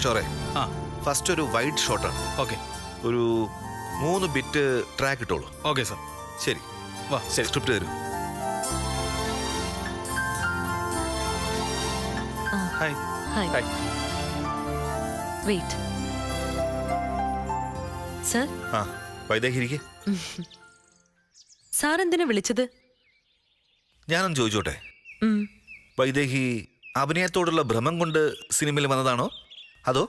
കിഷോറെ, first ഒരു wide ഷോട്ടാണ്. Okay. ഒരു 3 ബിറ്റ് ട്രാക്ക് ഇട്ടോളൂ. Okay sir. ശരി, വാ. ശരി, സ്ക്രിപ്റ്റ് തരൂ. ഹായ്. ഹായ്. Wait sir. ആ, വൈദേഹിരിക്കെ. സാർ എന്തിനാ വിളിച്ചത്? ഞാനൊന്ന് ചോദിച്ചോട്ടെ, വൈദേഹി അഭിനയത്തോടുള്ള ഭ്രമം കൊണ്ട് സിനിമയിൽ വന്നതാണോ അതോ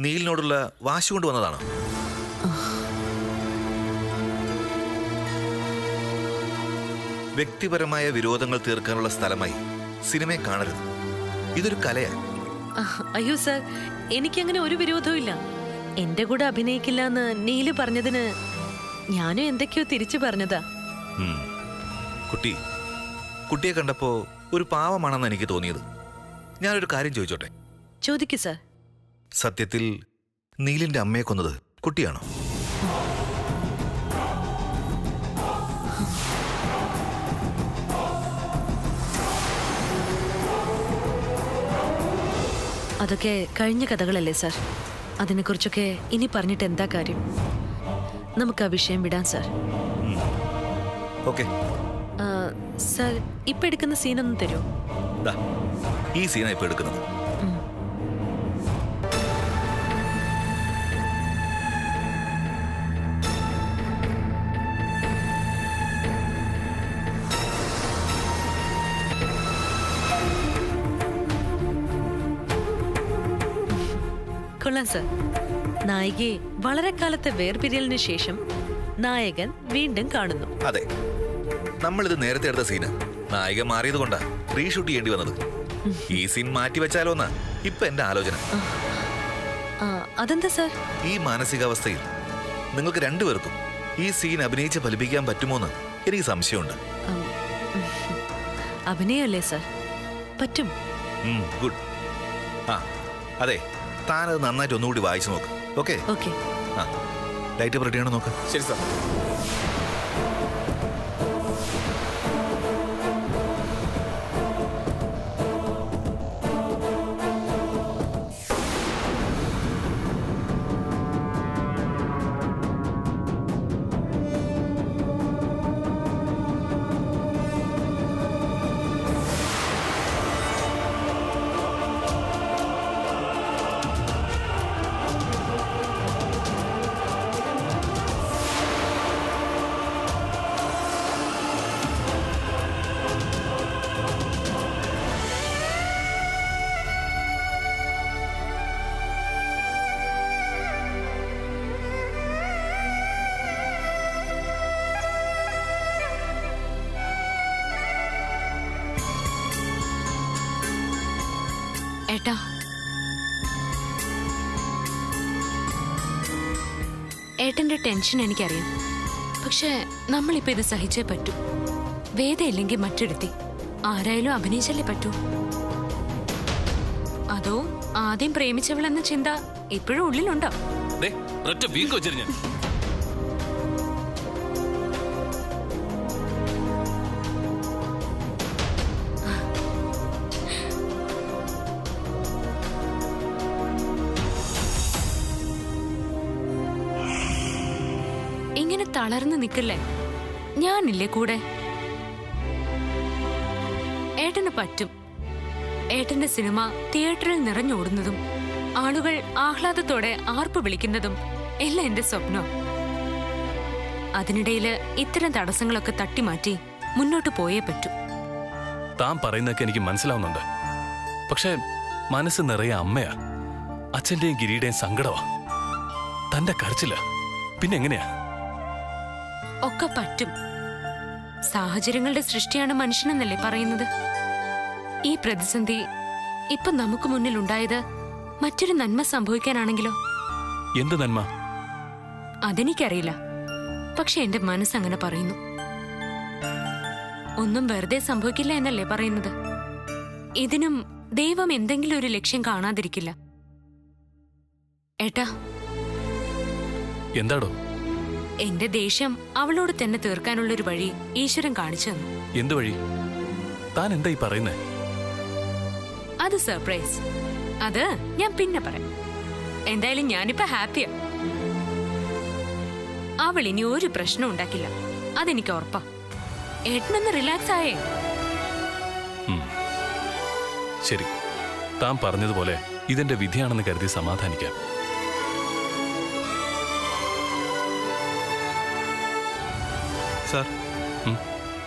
നീലിനോടുള്ള വാശി കൊണ്ട് വന്നതാണോ? വ്യക്തിപരമായ വിരോധങ്ങൾ തീർക്കാനുള്ള സ്ഥലമായി സിനിമയെ കാണരുത്. ഇതൊരു കലയാണ്. അയ്യോ സർ, എനിക്കങ്ങനെ ഒരു വിരോധവും ഇല്ല. എന്റെ കൂടെ അഭിനയിക്കില്ല എന്ന് നീല് പറഞ്ഞതിന് ഞാനും എന്തൊക്കെയോ തിരിച്ചു പറഞ്ഞതാ. കുട്ടിയെ കണ്ടപ്പോ ഒരു പാവമാണെന്ന് എനിക്ക് തോന്നിയത്. ഞാനൊരു കാര്യം ചോദിച്ചോട്ടെ? ചോദിക്കൂ സർ. സത്യത്തിൽ നീലിന്റെ അമ്മയെ കൊന്നത് കുട്ടിയാണോ? അതൊക്കെ കഴിഞ്ഞ കഥകളല്ലേ സാർ. അതിനെക്കുറിച്ചൊക്കെ ഇനി പറഞ്ഞിട്ട് എന്താ കാര്യം? നമുക്ക് ആ വിഷയം വിടാം സാർ. ഓക്കെ സാർ, ഇപ്പൊ എടുക്കുന്ന സീനൊന്നും തരുമോ? ഈ സീനാ ഇപ്പൊ എടുക്കുന്നത്. കൊള്ളാം സാർ. നായികയെ വളരെ കാലത്തെ വേർപിരിയലിന് ശേഷം നായകൻ വീണ്ടും കാണുന്നു. അതെ, നമ്മളിത് നേരത്തെ എടുത്ത സീന് നായിക മാറിയത് കൊണ്ടാ റീഷൂട്ട് ചെയ്യേണ്ടി വന്നത്. ഈ സീൻ മാറ്റി വെച്ചാലോന്നാ ഇപ്പൊ എന്റെ ആലോചന. അതെന്താ സാർ? ഈ മാനസികാവസ്ഥയിൽ നിങ്ങൾക്ക് രണ്ടുപേർക്കും ഈ സീൻ അഭിനയിച്ച് ഫലിപ്പിക്കാൻ പറ്റുമോന്ന് എനിക്ക് സംശയമുണ്ട്. അഭിനയല്ലേ സാർ, പറ്റും. ഗുഡ്. അതെ, താനത് നന്നായിട്ട് ഒന്നുകൂടി വായിച്ചു നോക്ക്. ഓക്കെ? ഓക്കെ. ലൈറ്റ് റെഡിയാണോ നോക്കാം. ശരി സാർ. ഏട്ടാ, ഏട്ടന്റെ ടെൻഷൻ എനിക്കറിയാം. പക്ഷെ നമ്മളിപ്പോ ഇത് സഹിച്ചേ പറ്റൂ. വേദയില്ലെങ്കിൽ മറ്റൊരുത്തി ആരായാലും അഭിനയിച്ചല്ലേ പറ്റൂ. അതോ ആദ്യം പ്രേമിച്ചവളെന്ന ചിന്ത ഇപ്പോഴും ഉള്ളിലുണ്ടോ? ഇങ്ങനെ തളർന്നു നിൽക്കല്ലേ, ഞാനില്ലേ കൂടെ. ഏട്ടന് പറ്റും. ഏട്ടന്റെ സിനിമ തിയേറ്ററിൽ നിറഞ്ഞോടുന്നതും ആളുകൾ ആഹ്ലാദത്തോടെ ആർപ്പ് വിളിക്കുന്നതും എല്ലാം എന്റെ സ്വപ്നം. അതിനിടയില് ഇത്തരം തടസ്സങ്ങളൊക്കെ തട്ടിമാറ്റി മുന്നോട്ട് പോയേ പറ്റൂ. താൻ പറയുന്നതൊക്കെ എനിക്ക് മനസ്സിലാവുന്നുണ്ട്. പക്ഷെ മനസ്സ് നിറയെ അമ്മയാ, അച്ഛന്റെയും ഗിരിയുടെയും സങ്കടമാ, തന്റെ കരച്ചില്ല. പിന്നെ എങ്ങനെയാ? ഒക്കെ പറ്റും. സാഹചര്യങ്ങളുടെ സൃഷ്ടിയാണ് മനുഷ്യനെന്നല്ലേ പറയുന്നത്. ഈ പ്രതിസന്ധി ഇപ്പൊ നമുക്ക് മുന്നിൽ ഉണ്ടായത് മറ്റൊരു നന്മ സംഭവിക്കാനാണെങ്കിലോ? എന്ത് നന്മ? അതെനിക്കറിയില്ല. പക്ഷെ എന്റെ മനസ്സങ്ങനെ പറയുന്നു. ഒന്നും വെറുതെ സംഭവിക്കില്ല എന്നല്ലേ പറയുന്നത്. ഇതിനും ദൈവം എന്തെങ്കിലും ഒരു ലക്ഷ്യം കാണാതിരിക്കില്ല. ഏട്ടാ, എന്താടോ? എന്റെ ദേഷ്യം അവളോട് തന്നെ തീർക്കാനുള്ളൊരു വഴി ഈശ്വരൻ കാണിച്ചു തന്നു. എന്ത് വഴി? താൻ എന്താ ഈ പറയുന്നേ? അത് സർപ്രൈസ്. അത് ഞാൻ പിന്നെ പറയാം. എന്തായാലും ഞാനിപ്പോ ഹാപ്പിയാ. അവൾ ഇനി ഒരു പ്രശ്നം ഉണ്ടാക്കില്ല, അതെനിക്ക് ഉറപ്പാ. ഏട്ടനൊന്ന് റിലാക്സ് ആയേ. ശരി, താൻ പറഞ്ഞതുപോലെ ഇതെന്റെ വിധിയാണെന്ന് കരുതി സമാധാനിക്കാം. Sir,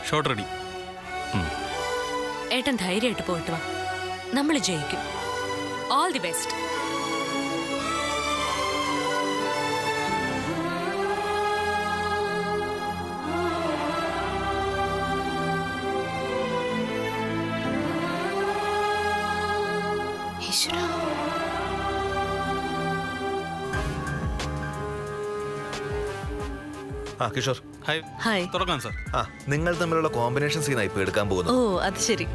shot ready. ഏട്ടൻ ധൈര്യമായിട്ട് പോയിട്ട് വാ, നമ്മൾ ജയിക്കും. All the best. ആ കിഷോർ, ഹായ്. ഹായ്. തുടങ്ങാം സാർ. ആ നിങ്ങൾ തമ്മിലുള്ള കോമ്പിനേഷൻ സീനാണ് ഇപ്പൊ എടുക്കാൻ പോകുന്നത്. ഓ അത് ശരി.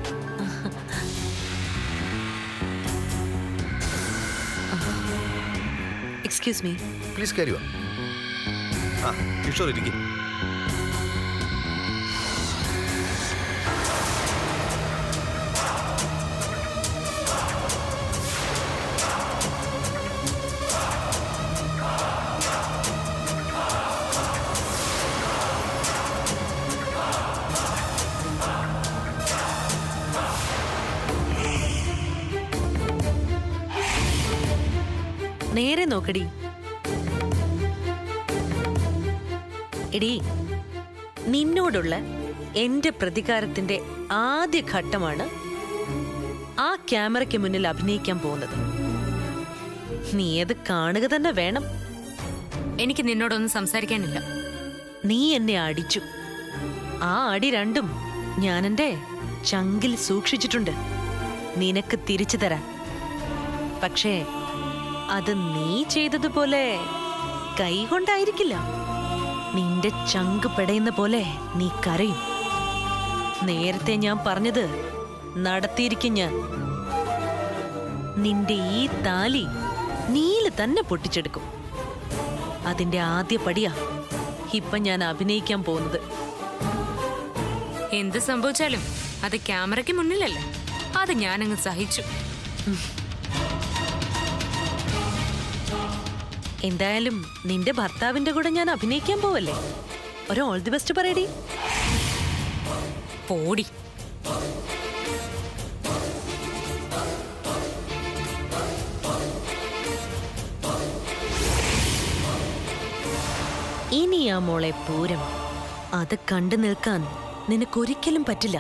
Excuse me. Please carry on. ആ കിഷോർ ഇരിക്കും. നേരെ നോക്കടി. എടി, നിന്നോടുള്ള എന്റെ പ്രതികാരത്തിന്റെ ആദ്യ ഘട്ടമാണ് ആ ക്യാമറയ്ക്ക് മുന്നിൽ അഭിനയിക്കാൻ പോകുന്നത്. നീ അത് കാണുക തന്നെ വേണം. എനിക്ക് നിന്നോടൊന്നും സംസാരിക്കാനില്ല. നീ എന്നെ അടിച്ചു. ആ അടി രണ്ടും ഞാൻ എന്റെ ചങ്കിൽ സൂക്ഷിച്ചിട്ടുണ്ട്, നിനക്ക് തിരിച്ചു തരാൻ. പക്ഷേ അത് നീ ചെയ്തതുപോലെ കൈകൊണ്ടായിരിക്കില്ല. നിന്റെ ചങ്ക് പെടയുന്ന പോലെ നീ കരയും. നേരത്തെ ഞാൻ പറഞ്ഞത് നടത്തിയിരിക്കും ഞാൻ. നിന്റെ ഈ താലി നീല് തന്നെ പൊട്ടിച്ചെടുക്കും. അതിന്റെ ആദ്യ പടിയാ ഇപ്പൊ ഞാൻ അഭിനയിക്കാൻ പോകുന്നത്. എന്ത് സംഭവിച്ചാലും അത് ക്യാമറയ്ക്ക് മുന്നിലല്ലേ, അത് ഞാനങ്ങ് സഹിച്ചു. എന്തായാലും നിന്റെ ഭർത്താവിന്റെ കൂടെ ഞാൻ അഭിനയിക്കാൻ പോവല്ലേ. ഒരു ഓൾ ദി ബെസ്റ്റ് പറയടി. പോടി. ഇനിയാ മോളെ പൂരം. അത് കണ്ടു നിൽക്കാൻ നിനക്കൊരിക്കലും പറ്റില്ല.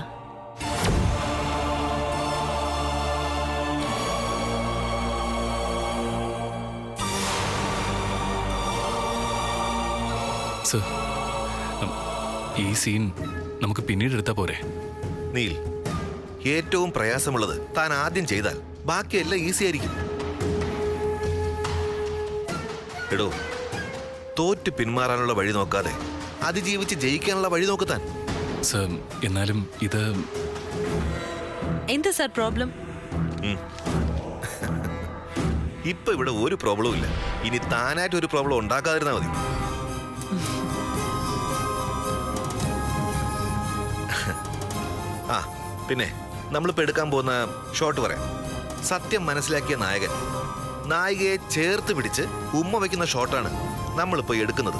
സർ, ഈ സീൻ നമുക്ക് പിന്നീട് എടുത്താ പോരെ? നീൽ, ഏറ്റവും പ്രയാസമുള്ളത് താൻ ആദ്യം ചെയ്താൽ ബാക്കിയെല്ലാം ഈസി ആയിരിക്കും. എടോ, തോറ്റ് പിന്മാറാനുള്ള വഴി നോക്കാതെ അതിജീവിച്ച് ജയിക്കാനുള്ള വഴി നോക്കുത്താൻ. സർ, എന്നാലും ഇത് എന്താ സാർ പ്രോബ്ലം? ഇപ്പൊ ഇവിടെ ഒരു പ്രോബ്ലവും ഇല്ല. ഇനി താനായിട്ട് ഒരു പ്രോബ്ലം ഉണ്ടാക്കാതിരുന്നാ മതി. ആ പിന്നെ നമ്മളിപ്പോ എടുക്കാൻ പോകുന്ന ഷോട്ട് പറയാം. സത്യം മനസ്സിലാക്കിയ നായകൻ നായികയെ ചേർത്ത് പിടിച്ച് ഉമ്മ വയ്ക്കുന്ന ഷോട്ടാണ് നമ്മളിപ്പോ എടുക്കുന്നത്.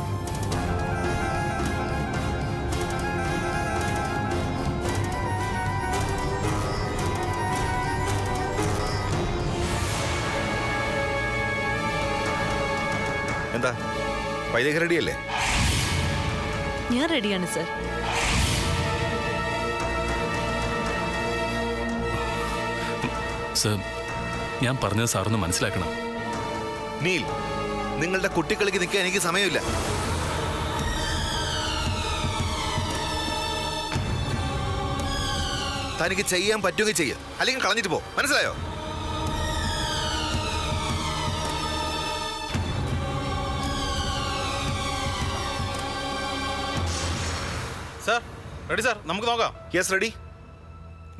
എന്താ വൈദേഹ റെഡിയല്ലേ? ഞാൻ റെഡിയാണ് സർ. സർ, ഞാൻ പറഞ്ഞത് സാറൊന്ന് മനസ്സിലാക്കണം. നീൽ, നിങ്ങളുടെ കുട്ടികളിക്ക് നിൽക്കാൻ എനിക്ക് സമയമില്ല. തനിക്ക് ചെയ്യാൻ പറ്റുകയും ചെയ്യ, അല്ലെങ്കിൽ കളഞ്ഞിട്ട് പോ. മനസ്സിലായോ? സാർ റെഡി സാർ, നമുക്ക് നോക്കാം. Yes ready.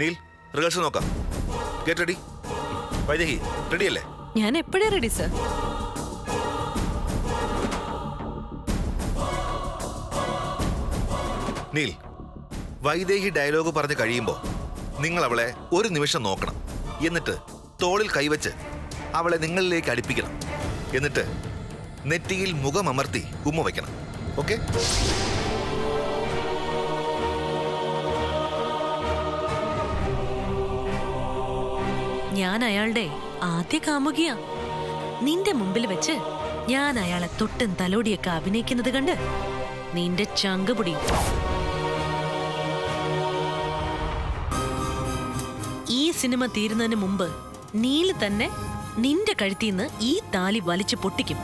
നീൽ, റിഹേഴ്സൽ നോക്കാം. Get ready. വൈദേഹി റെഡിയല്ലേ? ഞാൻ എപ്പോഴേ ready sir. Neel, Vaidehi dialogue പറഞ്ഞ് കഴിയുമ്പോൾ നിങ്ങൾ അവളെ ഒരു നിമിഷം നോക്കണം. എന്നിട്ട് തോളിൽ കൈവച്ച് അവളെ നിങ്ങളിലേക്ക് അടുപ്പിക്കണം. എന്നിട്ട് നെറ്റിയിൽ മുഖമമർത്തി ഉമ്മ വയ്ക്കണം. ഓക്കെ? ഞാൻ അയാളുടെ ആദ്യ കാമുകിയാ. നിന്റെ മുമ്പിൽ വെച്ച് ഞാൻ അയാളെ തൊട്ടും തലോടിയൊക്കെ അഭിനയിക്കുന്നത് കണ്ട് നിന്റെ ചങ്ക് പൊടിയും. ഈ സിനിമ തീരുന്നതിന് മുമ്പ് നീല് തന്നെ നിന്റെ കഴുത്തിന്ന് ഈ താലി വലിച്ചു പൊട്ടിക്കും.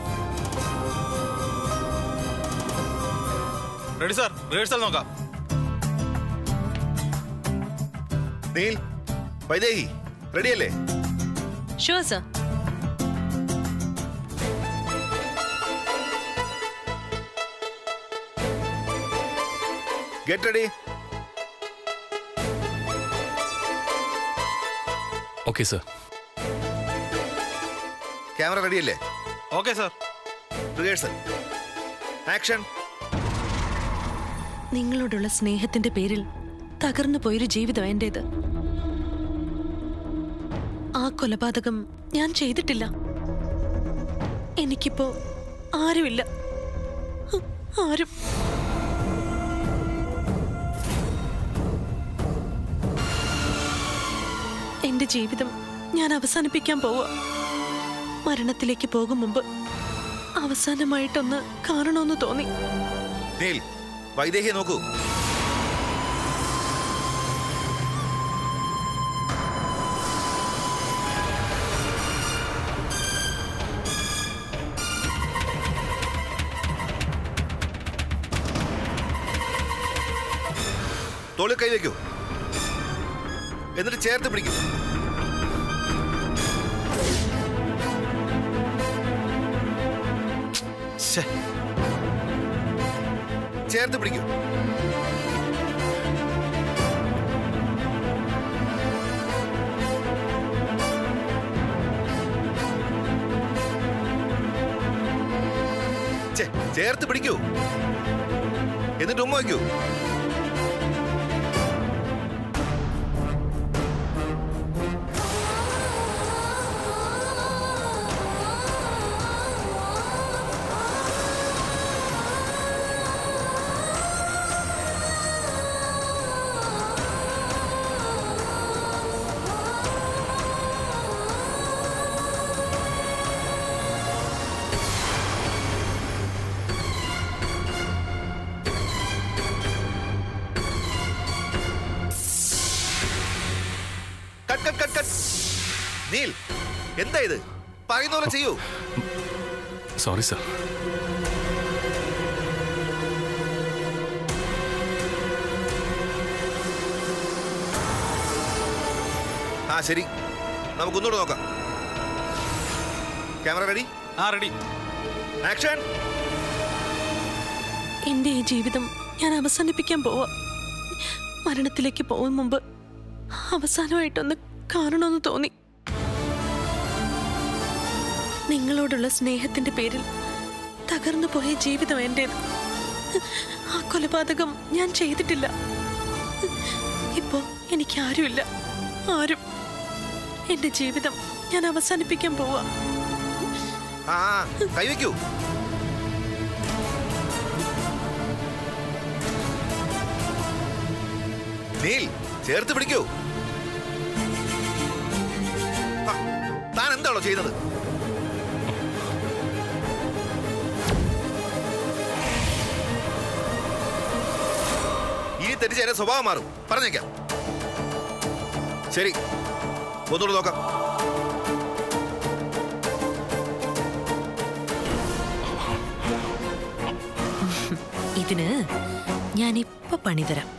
റെഡി സാർ, റിഹേഴ്സൽ നോക്കാം. നീൽ, വൈദേഹി, റെഡിയല്ലേ? Sure sir. Get ready. Okay sir. Camera റെഡിയല്ലേ? Okay sir. റിഹേഴ്സൽ. ആക്ഷൻ. നിങ്ങളോടുള്ള സ്നേഹത്തിന്റെ പേരിൽ തകർന്നു പോയൊരു ജീവിതം എന്റേത്. ആ കൊലപാതകം ഞാൻ ചെയ്തിട്ടില്ല. എനിക്കിപ്പോ ആരുമില്ല. ആരും. എന്റെ ജീവിതം ഞാൻ അവസാനിപ്പിക്കാൻ പോവാ. മരണത്തിലേക്ക് പോകും മുമ്പ് അവസാനമായിട്ടൊന്ന് കാണണമെന്ന് തോന്നി. നീൽ, വൈദേഹിയെ നോക്കൂ. തോളിൽ കൈ വയ്ക്കൂ. എന്നിട്ട് ചേർത്ത് പിടിക്കൂ. ചേർത്ത് പിടിക്കൂ. ചേർത്ത് പിടിക്കൂ. എന്നിട്ട് ഉമ്മ വയ്ക്കൂ. നീൽ, എന്താ ഇത്? പറയുന്ന പോലെ ചെയ്യൂ. Sorry sir. ആ ശരി, നമുക്കൊന്നുകൂടെ നോക്കാം. Camera ready? ആ റെഡി. ആക്ഷൻ. എന്റെ ഈ ജീവിതം ഞാൻ അവസാനിപ്പിക്കാൻ പോവാ. മരണത്തിലേക്ക് പോകും മുമ്പ് അവസാനമായിട്ടൊന്ന് കാണണമെന്ന് തോന്നി. നിങ്ങളോടുള്ള സ്നേഹത്തിന്റെ പേരിൽ തകർന്നു പോയ ജീവിതം എന്റേത്. ആ കൊലപാതകം ഞാൻ ചെയ്തിട്ടില്ല. ഇപ്പോ എനിക്ക് ആരുമില്ല. ആരും. എന്റെ ജീവിതം ഞാൻ അവസാനിപ്പിക്കാൻ പോവാ. കൈവയ്ക്കൂ. നീൽ, ചേർത്ത് പിടിക്കൂ. താൻ എന്താണോ ചെയ്യുന്നത്? ഇനി തെറ്റിച്ച് എന്റെ സ്വഭാവം മാറും, പറഞ്ഞേക്കാം. ശരി, ഒന്നുകൂടെ നോക്കാം. ഇതിന് ഞാനിപ്പോ പണിതരാം.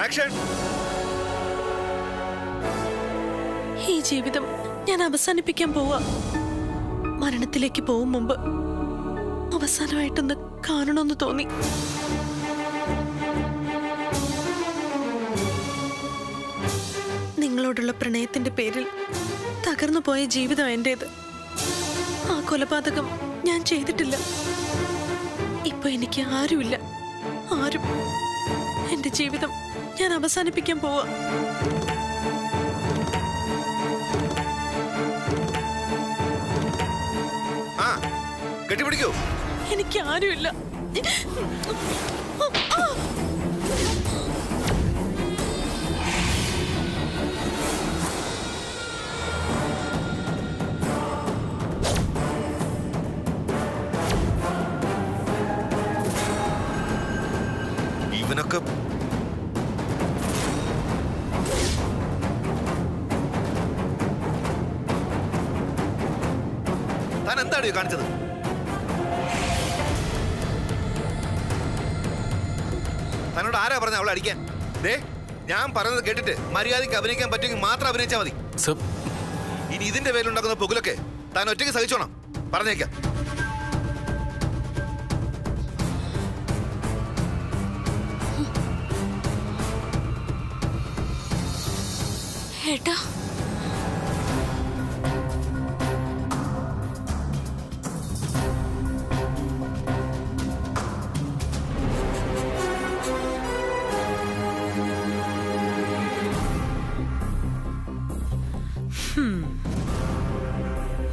ആക്ഷൻ. ഈ ജീവിതം ഞാൻ അവസാനിപ്പിക്കാൻ പോവാ. മരണത്തിലേക്ക് പോകും മുമ്പ് അവസാനമായിട്ടൊന്ന് കാണണമെന്ന് തോന്നി. നിങ്ങളോടുള്ള പ്രണയത്തിന്റെ പേരിൽ തകർന്നു പോയ ജീവിതം എന്റേത്. ആ കൊലപാതകം ഞാൻ ചെയ്തിട്ടില്ല. ഇപ്പൊ എനിക്ക് ആരുമില്ല. ആരും. എന്റെ ജീവിതം ഞാൻ അവസാനിപ്പിക്കാൻ പോവാ. കെട്ടിപ്പിടിക്കൂ. എനിക്ക് ആരുമില്ല. ഇവനൊക്കെ താൻ എന്താണ് കാണിച്ചത്? തന്നോട് ആരാ പറഞ്ഞ അവളെ അടിക്കാൻ? ദേ, ഞാൻ പറയുന്നത് കേട്ടിട്ട് മര്യാദയ്ക്ക് അഭിനയിക്കാൻ പറ്റുമെങ്കിൽ മാത്രം അഭിനയിച്ചാൽ മതി. സർ, ഇനി ഇതിന്റെ പേരിലുണ്ടാക്കുന്ന പുകലൊക്കെ താൻ ഒറ്റയ്ക്ക് സഹിച്ചോണം. പറഞ്ഞേക്കാം. ഏട്ടാ,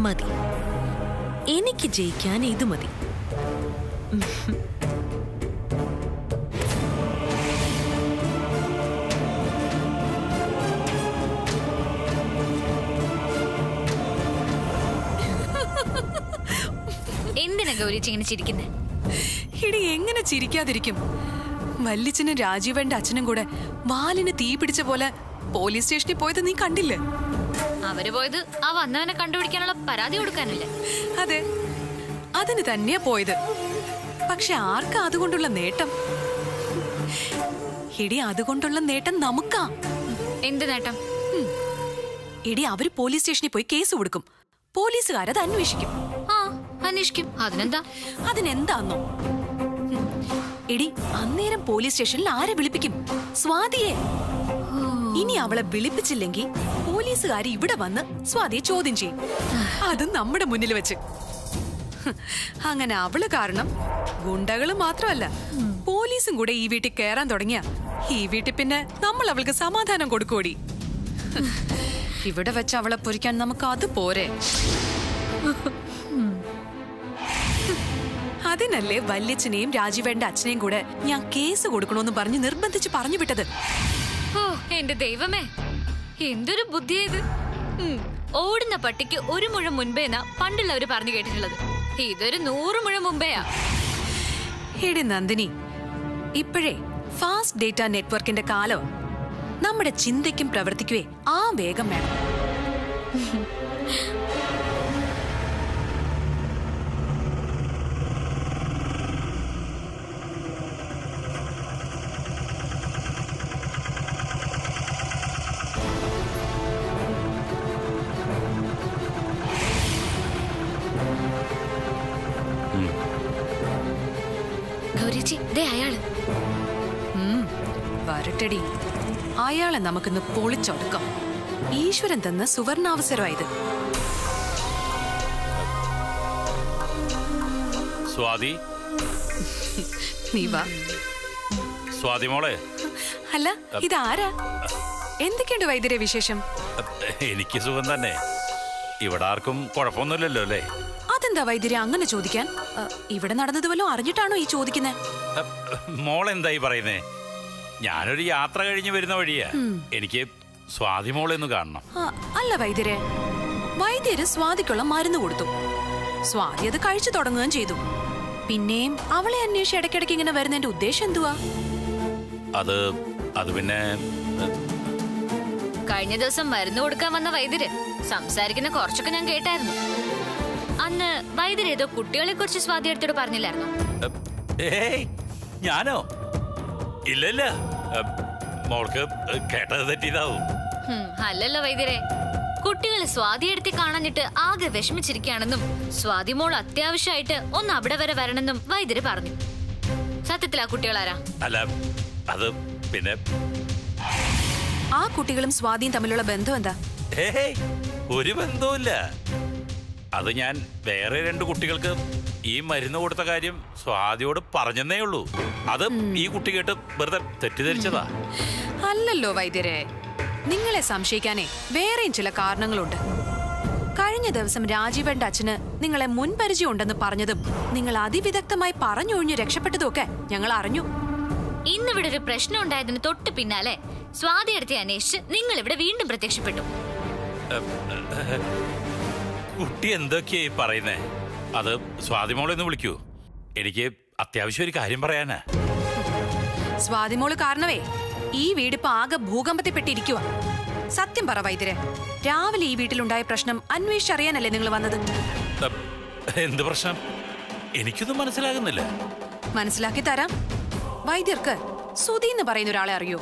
മതി, എനിക്ക് ജയിക്കാൻ ഇത് മതി. എന്തിനാ ഗൗരി ഇങ്ങനെ ചിരിക്കുന്നേ? ഇടി എങ്ങനെ ചിരിക്കാതിരിക്കും? വല്ലിച്ചനും രാജീവന്റെ അച്ഛനും കൂടെ വാലിന് തീ പിടിച്ച പോലെ പോലീസ് സ്റ്റേഷനിൽ പോയത് നീ കണ്ടില്ലേ? അവര് പോയത് ആ വന്നവനെ കണ്ടുപിടിക്കാനുള്ള പരാതി കൊടുക്കാനല്ലേ? അതെ, അതിന് തന്നെയാ പോയത്. പക്ഷെ ആർക്കാ അതുകൊണ്ടുള്ള നേട്ടം? ഇടി, അതുകൊണ്ടുള്ള നേട്ടം നമുക്കാ. എന്ത് നേട്ടം? ഇടി, അവര് പോലീസ് സ്റ്റേഷനിൽ പോയി കേസ് കൊടുക്കും. പോലീസുകാരത് അന്വേഷിക്കും. ആ, അന്വേഷിക്കും. അതിനെന്താ? അതിനെന്താന്നോ? എടി, അന്നേരം പോലീസ് സ്റ്റേഷനിൽ ആരെ വിളിപ്പിക്കും? സ്വാതിയെ. ഇനി അവളെ വിളിപ്പിച്ചില്ലെങ്കിൽ പോലീസുകാര് ഇവിടെ വന്ന് സ്വാതിയെ ചോദ്യം ചെയ്യും. അത് നമ്മുടെ മുന്നിൽ വെച്ച്. അങ്ങനെ അവള് കാരണം ഗുണ്ടകള് മാത്രമല്ല, പോലീസും കൂടെ ഈ വീട്ടിൽ കയറാൻ തുടങ്ങിയ ഈ വീട്ടിൽ പിന്നെ നമ്മൾ അവൾക്ക് സമാധാനം കൊടുക്കൂടി. ഇവിടെ വെച്ച് അവളെ പൊരിക്കാൻ നമുക്ക് അത് പോരെ. അതിനല്ലേ വല്യച്ഛനെയും രാജീവേണ്ട അച്ഛനെയും കൂടെ ഞാൻ കേസ് കൊടുക്കണോന്ന് പറഞ്ഞ് നിർബന്ധിച്ച് പറഞ്ഞു വിട്ടത്. ഓ എന്റെ ദൈവമേ, എന്തൊരു ബുദ്ധിയത്! ഓടുന്ന പട്ടിക്ക് ഒരു മുഴം മുൻപേന്നാ പണ്ടുള്ളവര് പറഞ്ഞു കേട്ടിട്ടുള്ളത്. ഇതൊരു 100 മുഴം മുമ്പേയാ. എടി നന്ദിനി, ഇപ്പോഴേ ഫാസ്റ്റ് ഡേറ്റ നെറ്റ്വർക്കിന്റെ കാലം. നമ്മുടെ ചിന്തയ്ക്കും പ്രവർത്തിക്കുവേ ആ വേഗം വേണം. ഗൗരിച്ചി, ദേ അയാള്. വരട്ടടി, അയാളെ നമുക്കിന്ന് പൊളിച്ചൊടുക്കാം. ഈശ്വരൻ തന്ന സുവർണാവസരമായത്. സ്വാതി, നീ വാ. സ്വാതി മോളെ. അല്ല, ഇതാരാ? എന്തൊക്കെയുണ്ട് വൈദ്യരെ വിശേഷം? എനിക്ക് സുഖം തന്നെ. ഇവിടെ ആർക്കും കുഴപ്പമൊന്നുമില്ലല്ലോ അല്ലേ? അതെന്താ വൈദ്യരെ അങ്ങനെ ചോദിക്കാൻ? ഇവിടെ നടന്നത് വല്ലതും അറിഞ്ഞിട്ടാണോ ഈ ചോദിക്കുന്നേ? മോളെന്തായി പറയുന്നേ? ഞാനൊരു യാത്ര കഴിഞ്ഞ് വരുന്ന വഴിയാ. എനിക്ക് സ്വാതി മോളെ ഒന്ന് കാണണം. അല്ല വൈദ്യരെ, വൈദ്യര് സ്വാതിക്കുള്ള മരുന്ന് കൊടുത്തു. സ്വാതി അത് കഴിച്ചു തുടങ്ങുകയും ചെയ്തു. പിന്നെയും അവളെ അന്വേഷിച്ച് ഇടയ്ക്കിടയ്ക്ക് ഇങ്ങനെ വരുന്നതിന്റെ ഉദ്ദേശം എന്തുവാ? അത് പിന്നെ കഴിഞ്ഞ ദിവസം മരുന്ന് കൊടുക്കാൻ വന്ന വൈദ്യര് സംസാരിക്കുന്ന കുറച്ചൊക്കെ ഞാൻ കേട്ടായിരുന്നു. അന്ന് വൈദ്യര് ഏതോ കുട്ടികളെ കുറിച്ച് സ്വാതി അടുത്തോട് പറഞ്ഞില്ലായിരുന്നു? ഏയ്, ഞാനോ? ഇല്ലല്ല, മോൾക്ക് കേട്ടത് തെറ്റിയതാവും. അല്ലല്ലോ വൈദ്യരെ, കുട്ടികൾ സ്വാതി എടുത്തി കാണാനിട്ട് ആകെ വിഷമിച്ചിരിക്കുകയാണെന്നും സ്വാതി മോൾ അത്യാവശ്യമായിട്ട് ഒന്ന് അവിടെ വരെ വരണമെന്നും വൈദ്യര് പറഞ്ഞു. സത്യത്തിൽ ആ കുട്ടികളാരാ? അല്ല, അത് പിന്നെ ആ കുട്ടികളും സ്വാതിയും തമ്മിലുള്ള ബന്ധം എന്താ? ഒരു ബന്ധവുമില്ല. അത് ഞാൻ വേറെ 2 കുട്ടികൾക്ക് ഈ മരുന്ന് കൊടുത്ത കാര്യം സ്വാതിയോട് പറഞ്ഞെന്നേ ഉള്ളൂ. അത് ഈ കുട്ടി കേട്ട് വെറുതെ തെറ്റിദ്ധരിച്ചതാ. അല്ലല്ലോ വൈദ്യരെ, നിങ്ങളെ സംശയിക്കാനേ വേറെയും ചില കാരണങ്ങളുണ്ട്. കഴിഞ്ഞ ദിവസം രാജീവേണ്ട അച്ഛന് നിങ്ങളെ മുൻപരിചയം ഉണ്ടെന്ന് പറഞ്ഞതും നിങ്ങൾ അതിവിദഗ്ധമായി പറഞ്ഞൊഴിഞ്ഞു രക്ഷപ്പെട്ടതും ഒക്കെ ഞങ്ങൾ അറിഞ്ഞു. ഇന്നിവിടെ ഒരു പ്രശ്നം ഉണ്ടായതിന് തൊട്ട് പിന്നാലെ സ്വാതി അടുത്തെ അന്വേഷിച്ച് നിങ്ങൾ ഇവിടെ വീണ്ടും പ്രത്യക്ഷപ്പെട്ടു. കുട്ടി എന്തൊക്കെയായി പറയുന്നേ? അത് സ്വാതിമോളെ ഒന്ന് വിളിക്കൂ, എനിക്ക് അത്യാവശ്യം ഒരു കാര്യം പറയാനാ. സ്വാതിമോള് കാരണവേ ഈ വീടിപ്പോ ആകെ ഭൂകമ്പത്തിൽപ്പെട്ടിരിക്കുക. സത്യം പറ വൈദ്യരെ, രാവിലെ ഈ വീട്ടിലുണ്ടായ പ്രശ്നം അന്വേഷിച്ചറിയാനല്ലേ നിങ്ങൾ വന്നത്? എന്ത് പ്രശ്നം? എനിക്കൊന്നും മനസ്സിലാകുന്നില്ല. മനസ്സിലാക്കി തരാം. വൈദ്യർക്ക് സുധി എന്ന് പറയുന്ന ഒരാളെ അറിയോ?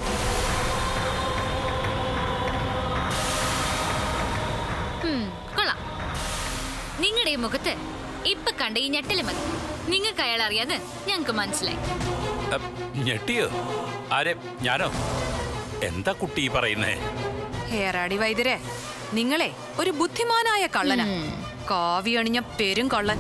കൊള്ളാം. നിങ്ങളുടെ ഈ മുഖത്ത് ഇപ്പൊ കണ്ട ഈ ഞെട്ടല് മതി. നിങ്ങൾക്ക് അയാൾ അറിയാതെ ഞങ്ങക്ക് മനസ്സിലായി. ഞെട്ടിയോ? ആരെ? ഞാനോ? എന്താ കുട്ടി പറയുന്നേ? ഹേറാടി വൈദ്യരെ, നിങ്ങളെ ഒരു ബുദ്ധിമാനായ കള്ളനാ. കാവി അണിഞ്ഞ പെരും കള്ളൻ.